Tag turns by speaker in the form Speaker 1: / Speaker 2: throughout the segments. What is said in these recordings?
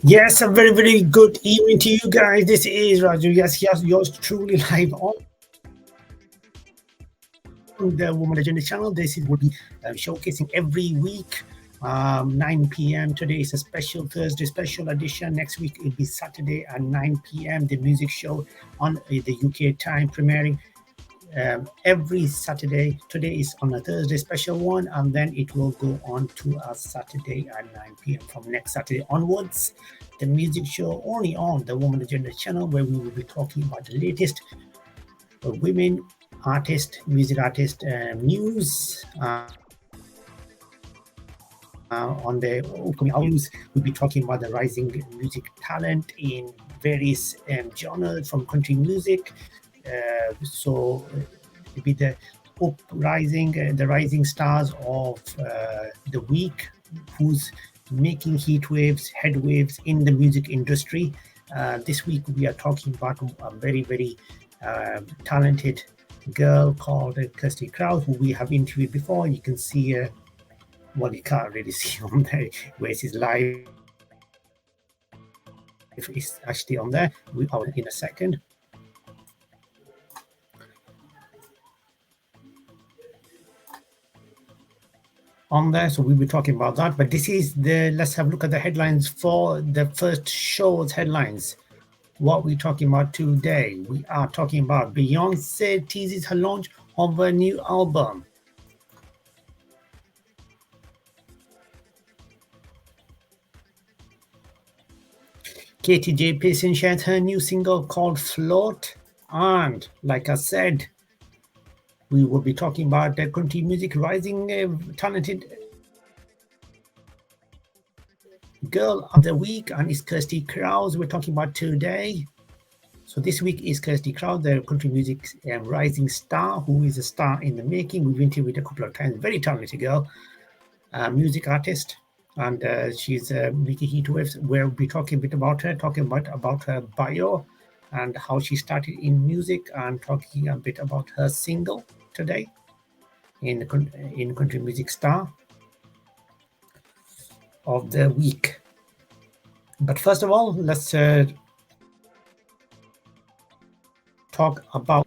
Speaker 1: Yes, a very, very good evening to you guys. This is Raju. Yes, yours truly live on the Woman Agenda channel. This is will be showcasing every week, 9 p.m. Today is a special Thursday special edition. Next week it'll be Saturday at 9 p.m. The music show on the UK time, premiering every Saturday. Today is on a Thursday special one, and then it will go on to a Saturday at 9 p.m. from next Saturday onwards. The music show only on the Woman Agenda channel, where we will be talking about the latest women artist, music artist news. On the upcoming hours, we'll be talking about the rising music talent in various genres from country music. So it'll be the the rising stars of the week, who's making heat waves, head waves in the music industry. This week we are talking about a very, very talented girl called Kirsty Kraus, who we have interviewed before. You can see well, you can't really see on there where she's live. It's actually on there. We are in a second. On there, so we'll be talking about that. But this is let's have a look at the headlines for the first show's headlines. What we're talking about today, we are talking about Beyonce teases her launch of her new album. Katie J. Pearson shares her new single called Float. And like I said, we will be talking about the country music rising talented girl of the week, and it's Kirsty Kraus we're talking about today. So this week is Kirsty Kraus, the country music rising star, who is a star in the making. We've interviewed a couple of times. Very talented girl, music artist, and she's making heat waves. We'll be talking a bit about her, talking about her bio and how she started in music, and talking a bit about her single today in country music star of the week. But first of all, let's talk about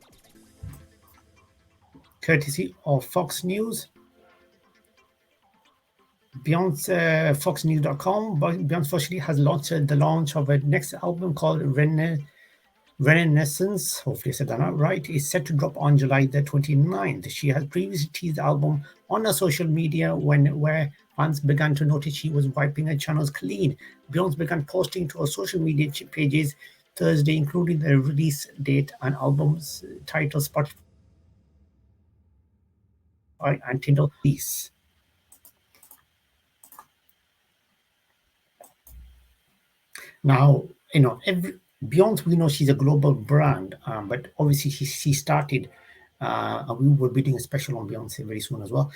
Speaker 1: courtesy of Fox News. Beyonce, foxnews.com. Beyonce officially has launched the launch of her next album called Renaissance, hopefully I said that out right, is set to drop on July the 29th. She has previously teased the album on her social media where fans began to notice she was wiping her channels clean. Beyonce began posting to her social media pages Thursday, including the release date and album's title, Spotify and Tidal release. Now, Beyonce, we know she's a global brand, but obviously she started, and we will be doing a special on Beyonce very soon as well.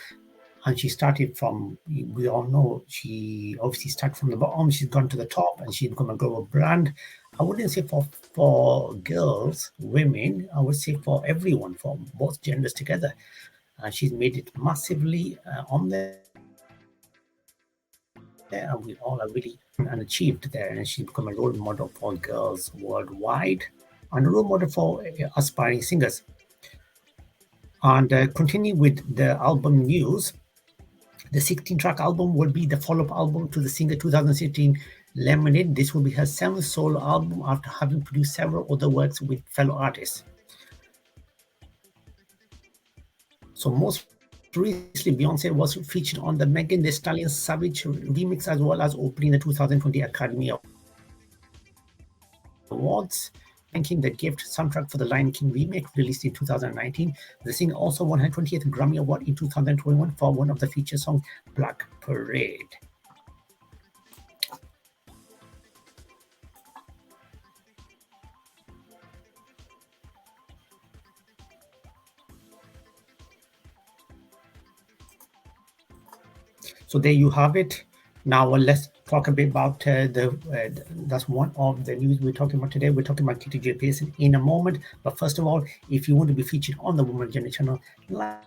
Speaker 1: And she started from, we all know, she obviously started from the bottom, she's gone to the top, and she's become a global brand. I wouldn't say for girls, women, I would say for everyone, for both genders together. She's made it massively on there, and we all are really and achieved there, and she's become a role model for girls worldwide and a role model for aspiring singers. And continue with the album news. The 16-track album will be the follow-up album to the singer 2016 Lemonade. This will be her 7th solo album after having produced several other works with fellow artists. So most recently, Beyonce was featured on the Megan Thee Stallion Savage remix as well as opening the 2020 Academy Awards, thanking the gift soundtrack for the Lion King remake released in 2019. The singer also won her 20th Grammy Award in 2021 for one of the feature songs, Black Parade. So there you have it. Now let's talk a bit about that's one of the news we're talking about today. We're talking about Kitty J. Pearson in a moment. But first of all, if you want to be featured on the Woman Agenda channel, like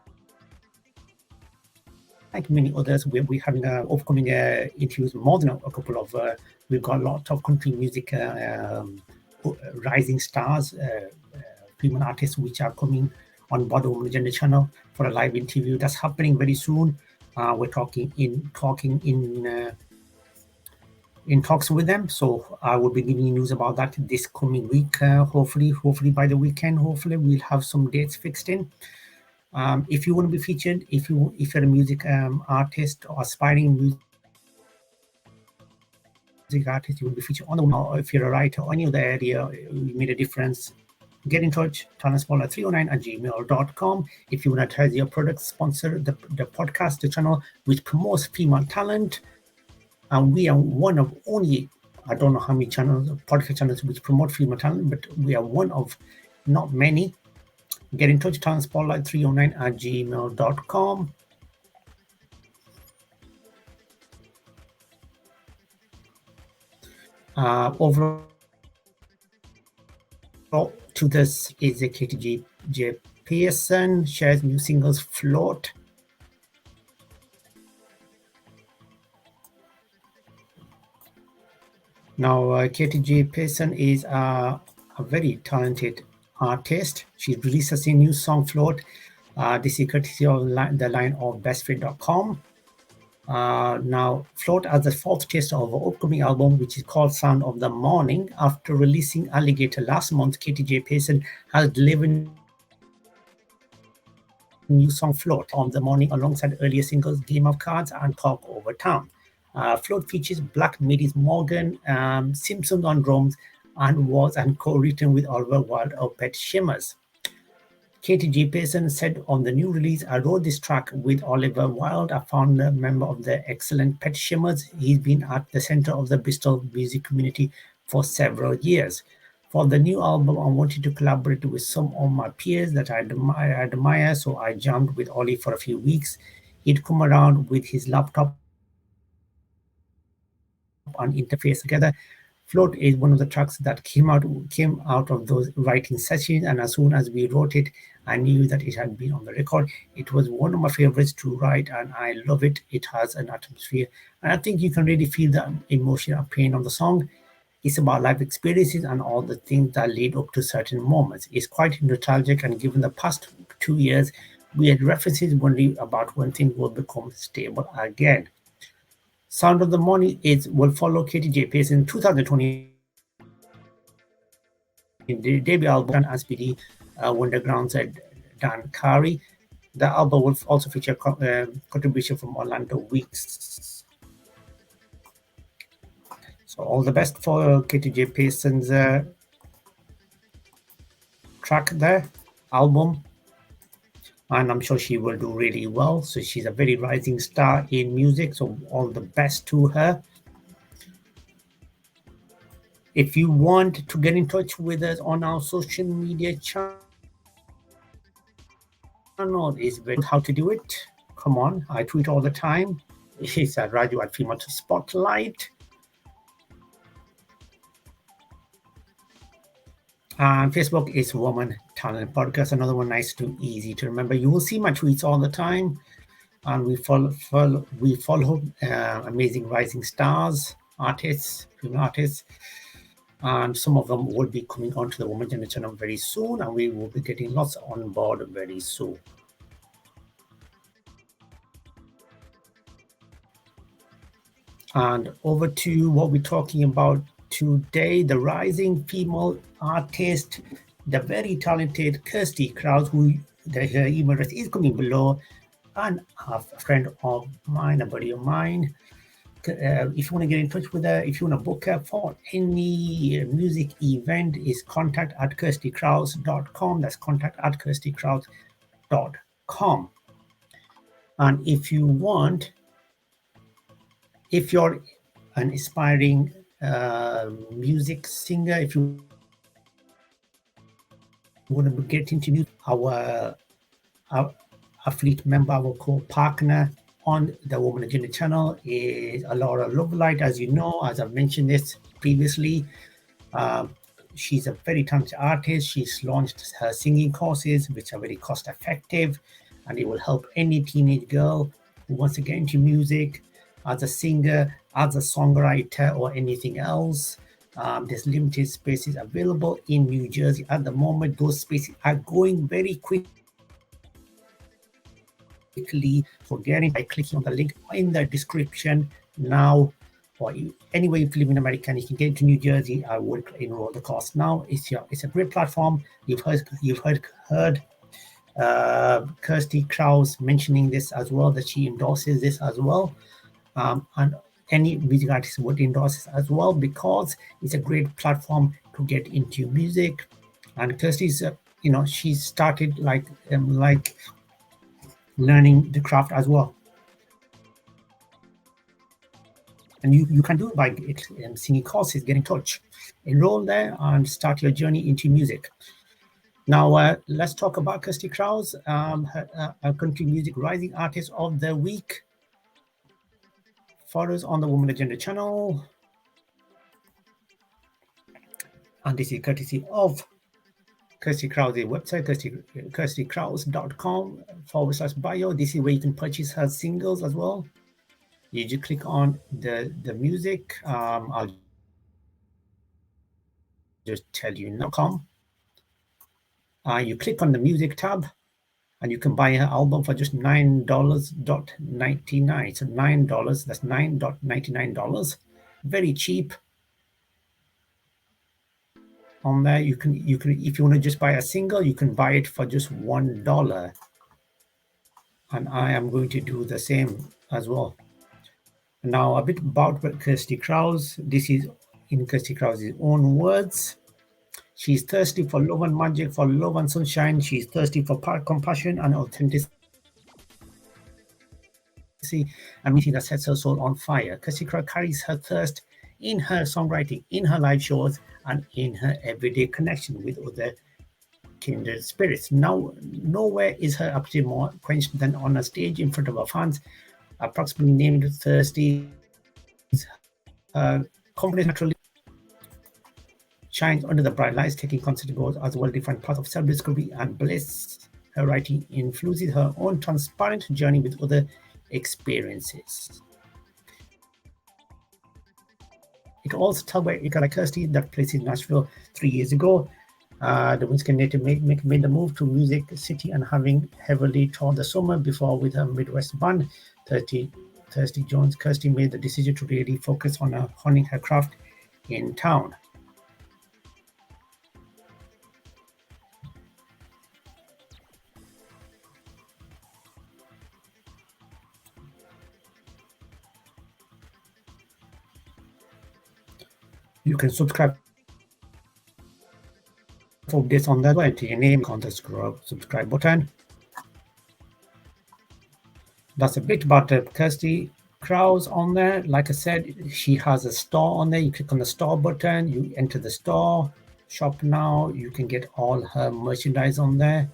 Speaker 1: many others, we're having upcoming interviews, more than a couple of, we've got a lot of country music rising stars, female artists, which are coming on board the Woman Agenda channel for a live interview. That's happening very soon. We're talking in talks with them, so I will be giving you news about that this coming week. Hopefully by the weekend, hopefully we'll have some dates fixed in. If you want to be featured, if you're a music artist or aspiring music artist, you will be featured on the, or if you're a writer or any other area, you made a difference, get in touch, talentspotlight309@gmail.com. If you want to advertise your product, sponsor the podcast, the channel which promotes female talent. And we are one of only, I don't know how many channels, podcast channels which promote female talent, but we are one of not many. Get in touch, talentspotlight309@gmail.com. Overall, to this is a Kitty J. Pearson, shares new singles Float. Now, Kitty J. Pearson is a very talented artist. She released a new song Float. This is courtesy of the line of bestfit.com. Now, Float as the fourth taste of her upcoming album, which is called Sound of the Morning. After releasing Alligator last month, Kitty J. Pearson has delivered new song Float on the Morning alongside earlier singles Game of Cards and Talk Over Town. Float features Black Midis Morgan, Simpson on drums, and was co-written with Oliver Wilde of Pet Shimmers. Katie J. Pearson said on the new release, I wrote this track with Oliver Wilde, a founder member of the excellent Pet Shimmers. He's been at the center of the Bristol music community for several years. For the new album, I wanted to collaborate with some of my peers that I admire, so I jammed with Ollie for a few weeks. He'd come around with his laptop and interface together. Float is one of the tracks that came out of those writing sessions, and as soon as we wrote it, I knew that it had been on the record. It was one of my favorites to write, and I love it. It has an atmosphere, and I think you can really feel the emotion and pain on the song. It's about life experiences and all the things that lead up to certain moments. It's quite nostalgic, and given the past 2 years, we had references wondering about when things will become stable again. Sound of the Morning will follow Katie J. Pearson in 2020 debut album as PD Wonderground's Dan Carey. The album will also feature contribution from Orlando Weeks. So all the best for Katie J. Pearson's track there, album. And I'm sure she will do really well. So she's a very rising star in music. So all the best to her. If you want to get in touch with us on our social media channel, is how to do it. Come on, I tweet all the time. It's at Raju at Female Spotlight. And Facebook is Woman Talent Podcast, another one nice to easy to remember. You will see my tweets all the time, and we follow amazing rising stars, artists, female artists, and some of them will be coming onto the Woman Agenda channel very soon, and we will be getting lots on board very soon. And over to what we're talking about today, the rising female artist, the very talented Kirsty Kraus, who her email address is coming below. and a friend of mine, a buddy of mine. If you want to get in touch with her, if you want to book her for any music event, is contact@kirstykraus.com. That's contact@kirstykraus.com. And if you're an aspiring music singer, if you want to get into music, our affiliate member, our co-partner on the Woman Agenda channel is Alaura Lovelight. As you know, as I've mentioned this previously, she's a very talented artist. She's launched her singing courses, which are very cost effective, and it will help any teenage girl who wants to get into music as a singer, as a songwriter, or anything else. There's limited spaces available in New Jersey at the moment. Those spaces are going very quickly. For getting by clicking on the link in the description now, or anyway, if you live in America and you can get into New Jersey, I would enroll the course now. It's a great platform. You've heard Kirsty Kraus mentioning this as well, that she endorses this as well, and any music artist would endorse this as well, because it's a great platform to get into music. And Kirsty's, she started like learning the craft as well. And you can do it by singing courses. Get in touch, enroll there, and start your journey into music. Now, let's talk about Kirsty Kraus, her country music rising artist of the week. For us on the Woman Agenda channel. And this is courtesy of Kirsty Kraus' website, kirstykraus.com/bio. This is where you can purchase her singles as well. You just click on the music. I'll just tell you now. You click on the music tab, and you can buy her album for just $9.99. So $9, that's $9.99. Very cheap. On there, you can if you want to just buy a single, you can buy it for just $1. And I am going to do the same as well. Now, a bit about Kirsty Kraus. This is in Kirsty Kraus' own words. She's thirsty for love and magic, for love and sunshine. She's thirsty for compassion and authenticity, and meeting that sets her soul on fire. Kirsty Kraus carries her thirst in her songwriting, in her live shows, and in her everyday connection with other kindred spirits. Now, nowhere is her appetite more quenched than on a stage in front of her fans. Approximately named Thirsty, confidence naturally shines under the bright lights, taking constant goals as a well-defined path of self-discovery and bliss. Her writing influences her own transparent journey with other experiences. It also tells by a like Kirsty that placed in Nashville 3 years ago. The Winston native made the move to Music City, and having heavily toured the summer before with her Midwest band, Thirsty Jones, Kirsty made the decision to really focus on honing her craft in town. You can subscribe for updates on that. Enter your name on the subscribe button. That's a bit about Kirsty Kraus on there. Like I said, she has a store on there. You click on the store button, you enter the store, shop now. You can get all her merchandise on there,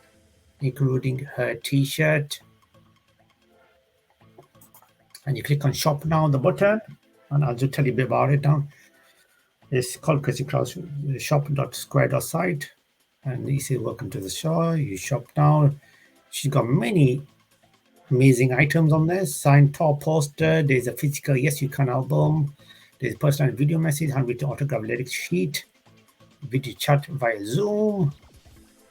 Speaker 1: including her t-shirt. And you click on shop now, the button, and I'll just tell you a bit about it now. It's called Kirsty Kraus shop.square.site, and you say welcome to the show. You shop now. She's got many amazing items on there. Signed top poster. There's a physical Yes You Can album. There's personalized video message, handwritten autograph lyrics sheet, video chat via Zoom,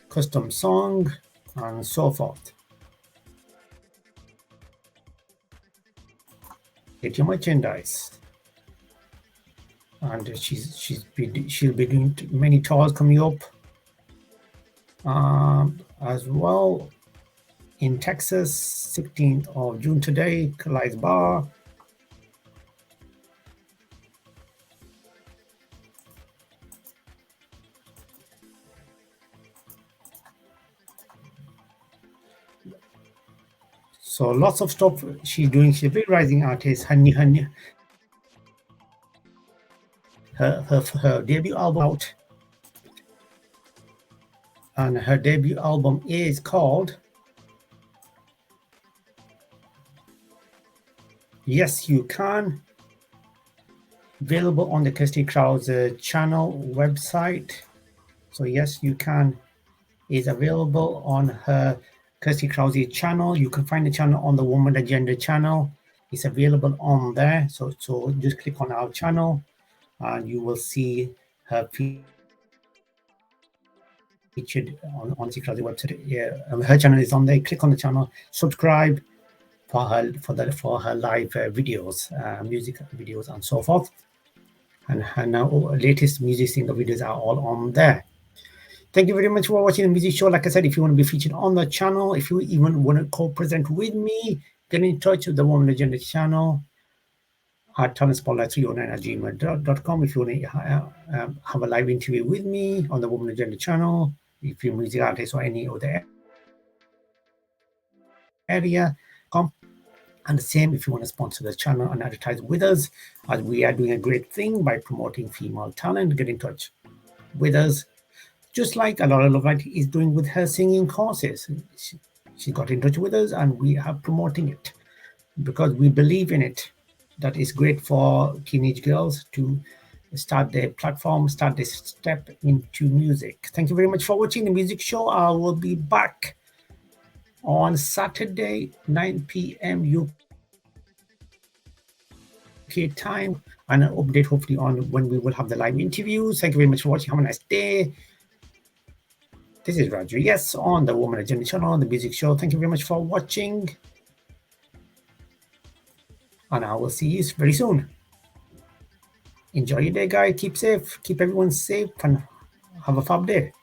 Speaker 1: custom song, and so forth. Get your merchandise. And she'll be doing many tours coming up as well. in Texas, 16th of June today, Clyde's Bar. So lots of stuff she's doing. She's a big rising artist. Her debut album out, and her debut album is called Yes You Can, available on the Kirsty Kraus channel website. So Yes You Can is available on her Kirsty Krause channel. You can find the channel on the Woman Agenda channel. It's available on there. So just click on our channel and you will see her featured on Kirsty Krause website. Yeah, her channel is on there. Click on the channel, subscribe for her live videos, music videos, and so forth. And her now latest music single videos are all on there. Thank you very much for watching the music show. Like I said, if you want to be featured on the channel, if you even want to co-present with me, get in touch with the Woman Agenda channel at talentspotlight309@gmail.com. If you want to have a live interview with me on the Woman Agenda channel, if you're a music artist or any other area, come. And the same if you want to sponsor the channel and advertise with us, as we are doing a great thing by promoting female talent. Get in touch with us, just like Alaura Lovelight is doing with her singing courses. She got in touch with us and we are promoting it because we believe in it. That is great for teenage girls to start their platform, start this step into music. Thank you very much for watching the music show. I will be back on Saturday, 9 p.m. UK time, and an update hopefully on when we will have the live interviews. Thank you very much for watching. Have a nice day. This is Roger, yes, on the Woman Agenda channel, on the music show. Thank you very much for watching. And I will see you very soon. Enjoy your day, guys. Keep safe. Keep everyone safe and have a fab day.